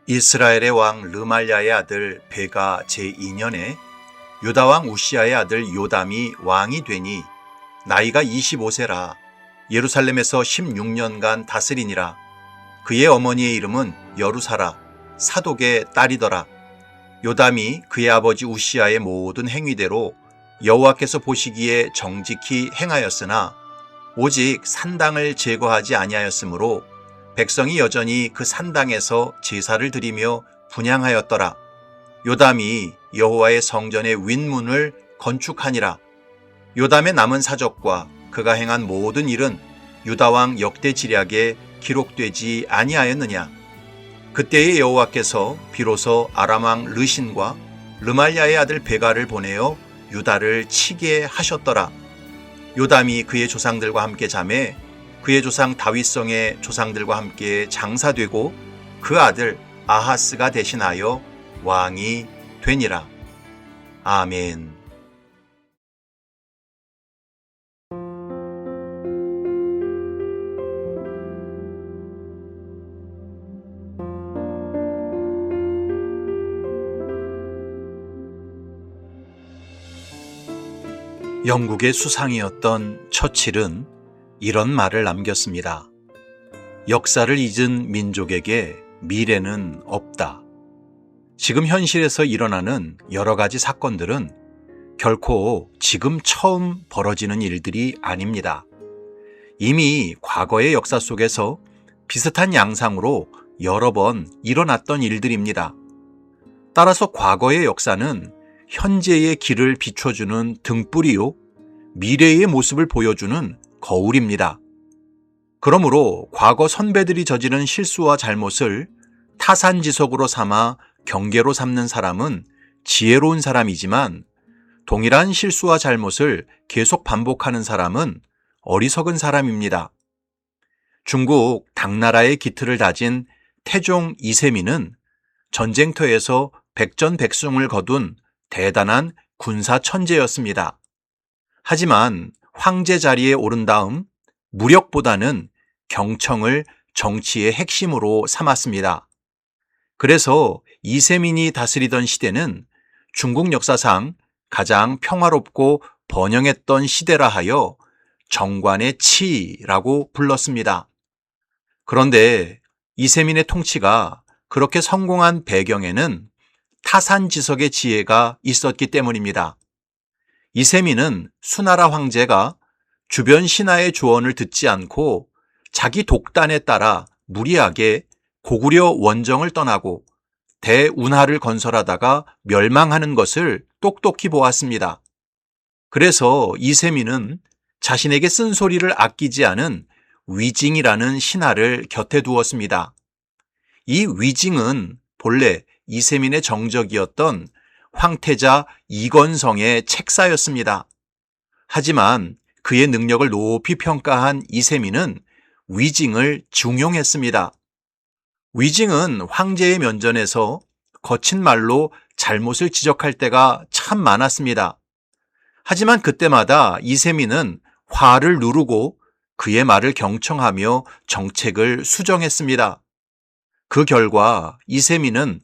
이스라엘의 왕 르말야의 아들 베가 제2년에 유다 왕 우시야의 아들 요담이 왕이 되니 나이가 25세라 예루살렘에서 16년간 다스리니라. 그의 어머니의 이름은 여루사라 사독의 딸이더라. 요담이 그의 아버지 우시야의 모든 행위대로 여호와께서 보시기에 정직히 행하였으나 오직 산당을 제거하지 아니하였으므로 백성이 여전히 그 산당에서 제사를 드리며 분향하였더라. 요담이 여호와의 성전의 윗문을 건축하니라. 요담의 남은 사적과 그가 행한 모든 일은 유다왕 역대지략에 기록되지 아니하였느냐. 그때의 여호와께서 비로소 아람왕 르신과 르말야의 아들 베가를 보내어 유다를 치게 하셨더라. 요담이 그의 조상들과 함께 자매 그의 조상 다윗성의 조상들과 함께 장사되고 그 아들 아하스가 대신하여 왕이 되니라. 아멘. 영국의 수상이었던 처칠은 이런 말을 남겼습니다. 역사를 잊은 민족에게 미래는 없다. 지금 현실에서 일어나는 여러 가지 사건들은 결코 지금 처음 벌어지는 일들이 아닙니다. 이미 과거의 역사 속에서 비슷한 양상으로 여러 번 일어났던 일들입니다. 따라서 과거의 역사는 현재의 길을 비춰주는 등불이요, 미래의 모습을 보여주는 거울입니다. 그러므로 과거 선배들이 저지른 실수와 잘못을 타산지석으로 삼아 경계로 삼는 사람은 지혜로운 사람이지만 동일한 실수와 잘못을 계속 반복하는 사람은 어리석은 사람입니다. 중국 당나라의 기틀을 다진 태종 이세민은 전쟁터에서 백전백승을 거둔 대단한 군사 천재였습니다. 하지만 황제 자리에 오른 다음 무력보다는 경청을 정치의 핵심으로 삼았습니다. 그래서 이세민이 다스리던 시대는 중국 역사상 가장 평화롭고 번영했던 시대라 하여 정관의 치라고 불렀습니다. 그런데 이세민의 통치가 그렇게 성공한 배경에는 타산지석의 지혜가 있었기 때문입니다. 이세민은 수나라 황제가 주변 신하의 조언을 듣지 않고 자기 독단에 따라 무리하게 고구려 원정을 떠나고 대운하를 건설하다가 멸망하는 것을 똑똑히 보았습니다. 그래서 이세민은 자신에게 쓴소리를 아끼지 않은 위징이라는 신하를 곁에 두었습니다. 이 위징은 본래 이세민의 정적이었던 황태자 이건성의 책사였습니다. 하지만 그의 능력을 높이 평가한 이세민은 위징을 중용했습니다. 위징은 황제의 면전에서 거친 말로 잘못을 지적할 때가 참 많았습니다. 하지만 그때마다 이세민은 화를 누르고 그의 말을 경청하며 정책을 수정했습니다. 그 결과 이세민은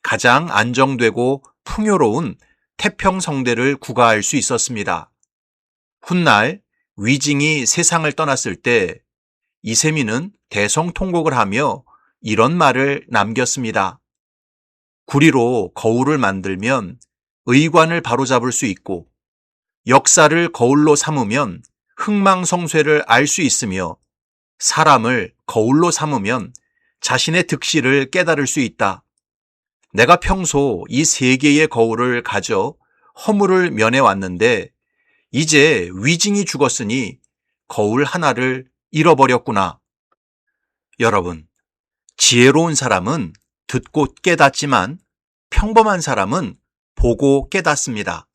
가장 안정되고 풍요로운 태평성대를 구가할 수 있었습니다. 훗날 위징이 세상을 떠났을 때 이세민은 대성통곡을 하며 이런 말을 남겼습니다. 구리로 거울을 만들면 의관을 바로잡을 수 있고 역사를 거울로 삼으면 흥망성쇠를 알 수 있으며 사람을 거울로 삼으면 자신의 득실을 깨달을 수 있다. 내가 평소 이 세 개의 거울을 가져 허물을 면해왔는데 이제 위징이 죽었으니 거울 하나를 잃어버렸구나. 여러분, 지혜로운 사람은 듣고 깨닫지만 평범한 사람은 보고 깨닫습니다.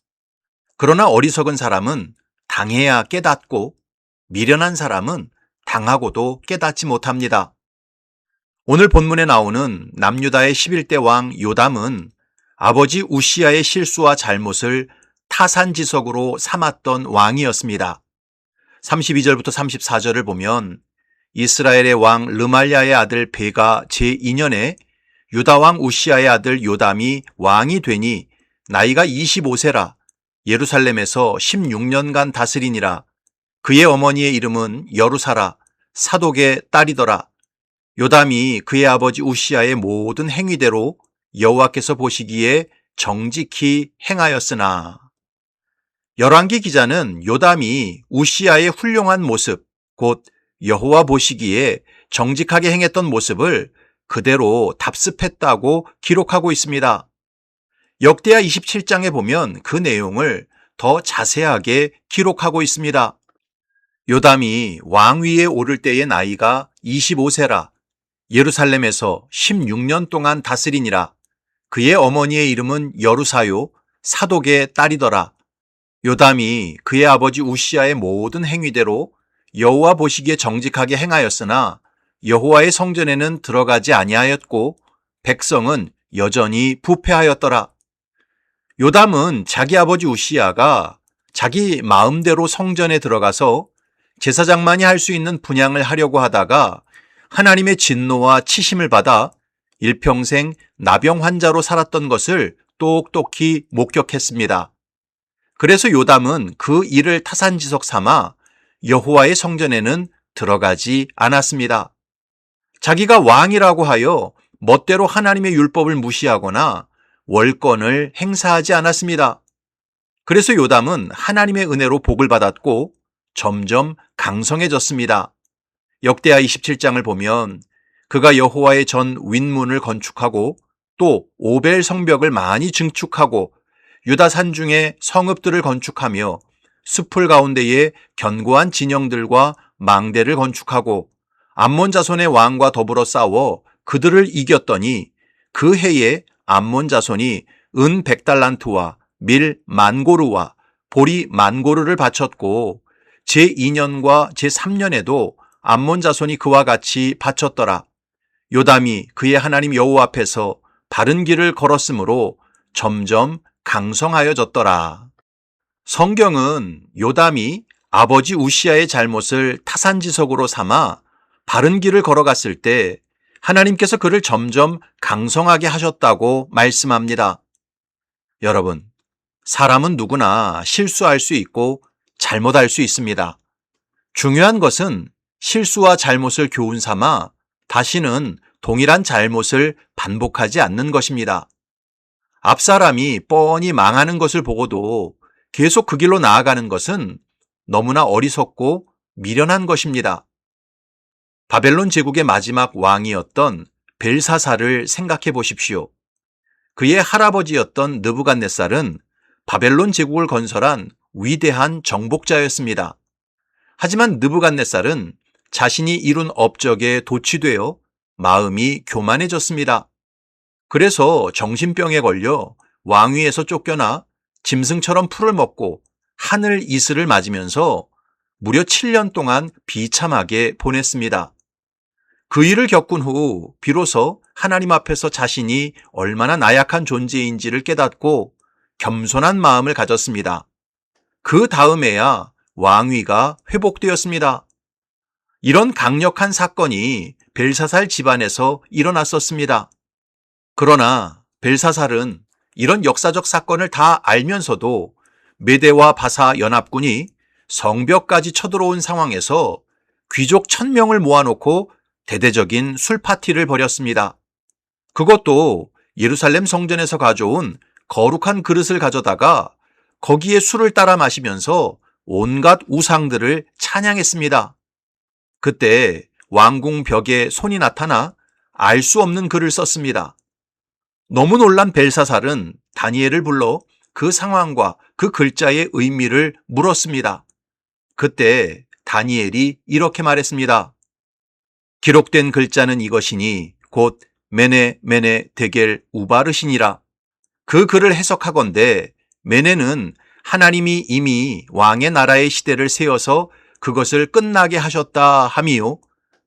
그러나 어리석은 사람은 당해야 깨닫고 미련한 사람은 당하고도 깨닫지 못합니다. 오늘 본문에 나오는 남유다의 11대 왕 요담은 아버지 우시야의 실수와 잘못을 타산지석으로 삼았던 왕이었습니다. 32절부터 34절을 보면 이스라엘의 왕 르말야의 아들 베가 제2년에 유다왕 우시아의 아들 요담이 왕이 되니 나이가 25세라 예루살렘에서 16년간 다스리니라. 그의 어머니의 이름은 여루사라 사독의 딸이더라. 요담이 그의 아버지 우시아의 모든 행위대로 여호와께서 보시기에 정직히 행하였으나. 열왕기 기자는 요담이 우시아의 훌륭한 모습, 곧 여호와 보시기에 정직하게 행했던 모습을 그대로 답습했다고 기록하고 있습니다. 역대하 27장에 보면 그 내용을 더 자세하게 기록하고 있습니다. 요담이 왕위에 오를 때의 나이가 25세라 예루살렘에서 16년 동안 다스리니라. 그의 어머니의 이름은 여루사요 사독의 딸이더라. 요담이 그의 아버지 우시아의 모든 행위대로 여호와 보시기에 정직하게 행하였으나 여호와의 성전에는 들어가지 아니하였고 백성은 여전히 부패하였더라. 요담은 자기 아버지 우시아가 자기 마음대로 성전에 들어가서 제사장만이 할 수 있는 분향을 하려고 하다가 하나님의 진노와 치심을 받아 일평생 나병 환자로 살았던 것을 똑똑히 목격했습니다. 그래서 요담은 그 일을 타산지석 삼아 여호와의 성전에는 들어가지 않았습니다. 자기가 왕이라고 하여 멋대로 하나님의 율법을 무시하거나 월권을 행사하지 않았습니다. 그래서 요담은 하나님의 은혜로 복을 받았고 점점 강성해졌습니다. 역대하 27장을 보면 그가 여호와의 전 윗문을 건축하고 또 오벨 성벽을 많이 증축하고 유다 산중에 성읍들을 건축하며 숲풀 가운데에 견고한 진영들과 망대를 건축하고 암몬 자손의 왕과 더불어 싸워 그들을 이겼더니 그 해에 암몬 자손이 은 100달란트와 밀 10,000고르와 보리 10,000고르를 바쳤고 제2년과 제3년에도 암몬 자손이 그와 같이 바쳤더라. 요담이 그의 하나님 여호와 앞에서 바른 길을 걸었으므로 점점 강성하여졌더라. 성경은 요담이 아버지 우시아의 잘못을 타산지석으로 삼아 바른 길을 걸어갔을 때 하나님께서 그를 점점 강성하게 하셨다고 말씀합니다. 여러분, 사람은 누구나 실수할 수 있고 잘못할 수 있습니다. 중요한 것은 실수와 잘못을 교훈 삼아 다시는 동일한 잘못을 반복하지 않는 것입니다. 앞사람이 뻔히 망하는 것을 보고도 계속 그 길로 나아가는 것은 너무나 어리석고 미련한 것입니다. 바벨론 제국의 마지막 왕이었던 벨사살을 생각해 보십시오. 그의 할아버지였던 느부갓네살은 바벨론 제국을 건설한 위대한 정복자였습니다. 하지만 느부갓네살은 자신이 이룬 업적에 도취되어 마음이 교만해졌습니다. 그래서 정신병에 걸려 왕위에서 쫓겨나 짐승처럼 풀을 먹고 하늘 이슬을 맞으면서 무려 7년 동안 비참하게 보냈습니다. 그 일을 겪은 후 비로소 하나님 앞에서 자신이 얼마나 나약한 존재인지를 깨닫고 겸손한 마음을 가졌습니다. 그 다음에야 왕위가 회복되었습니다. 이런 강력한 사건이 벨사살 집안에서 일어났었습니다. 그러나 벨사살은 이런 역사적 사건을 다 알면서도 메대와 바사 연합군이 성벽까지 쳐들어온 상황에서 귀족 1,000명을 모아놓고 대대적인 술 파티를 벌였습니다. 그것도 예루살렘 성전에서 가져온 거룩한 그릇을 가져다가 거기에 술을 따라 마시면서 온갖 우상들을 찬양했습니다. 그때 왕궁 벽에 손이 나타나 알 수 없는 글을 썼습니다. 너무 놀란 벨사살은 다니엘을 불러 그 상황과 그 글자의 의미를 물었습니다. 그때 다니엘이 이렇게 말했습니다. 기록된 글자는 이것이니 곧 메네 메네 데겔 우바르시니라. 그 글을 해석하건대 메네는 하나님이 이미 왕의 나라의 시대를 세워서 그것을 끝나게 하셨다 함이요.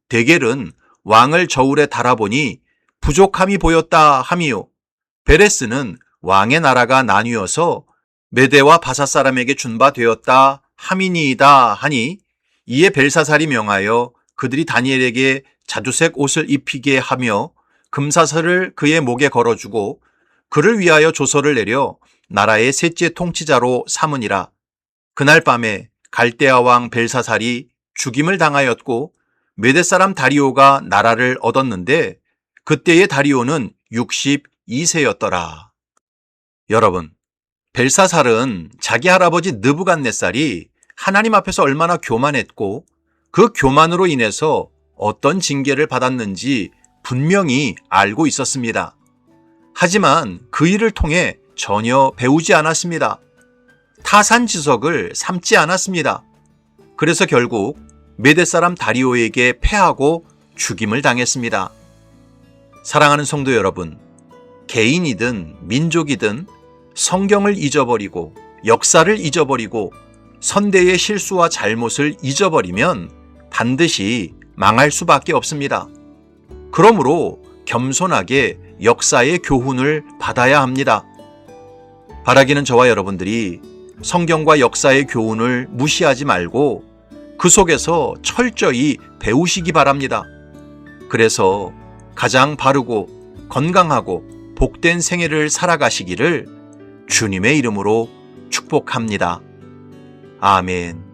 데겔은 왕을 저울에 달아보니 부족함이 보였다 함이요. 베레스는 왕의 나라가 나뉘어서 메대와 바사 사람에게 준바되었다 함이니이다 하니 이에 벨사살이 명하여 그들이 다니엘에게 자주색 옷을 입히게 하며 금사슬을 그의 목에 걸어주고 그를 위하여 조서를 내려 나라의 셋째 통치자로 삼으니라. 그날 밤에 갈대아 왕 벨사살이 죽임을 당하였고 메대 사람 다리오가 나라를 얻었는데 그때의 다리오는 62세였더라. 여러분, 벨사살은 자기 할아버지 느부갓네살이 하나님 앞에서 얼마나 교만했고 그 교만으로 인해서 어떤 징계를 받았는지 분명히 알고 있었습니다. 하지만 그 일을 통해 전혀 배우지 않았습니다. 타산지석을 삼지 않았습니다. 그래서 결국 메대 사람 다리오에게 패하고 죽임을 당했습니다. 사랑하는 성도 여러분, 개인이든 민족이든 성경을 잊어버리고 역사를 잊어버리고 선대의 실수와 잘못을 잊어버리면 반드시 망할 수밖에 없습니다. 그러므로 겸손하게 역사의 교훈을 받아야 합니다. 바라기는 저와 여러분들이 성경과 역사의 교훈을 무시하지 말고 그 속에서 철저히 배우시기 바랍니다. 그래서 가장 바르고 건강하고 복된 생애를 살아가시기를 주님의 이름으로 축복합니다. 아멘.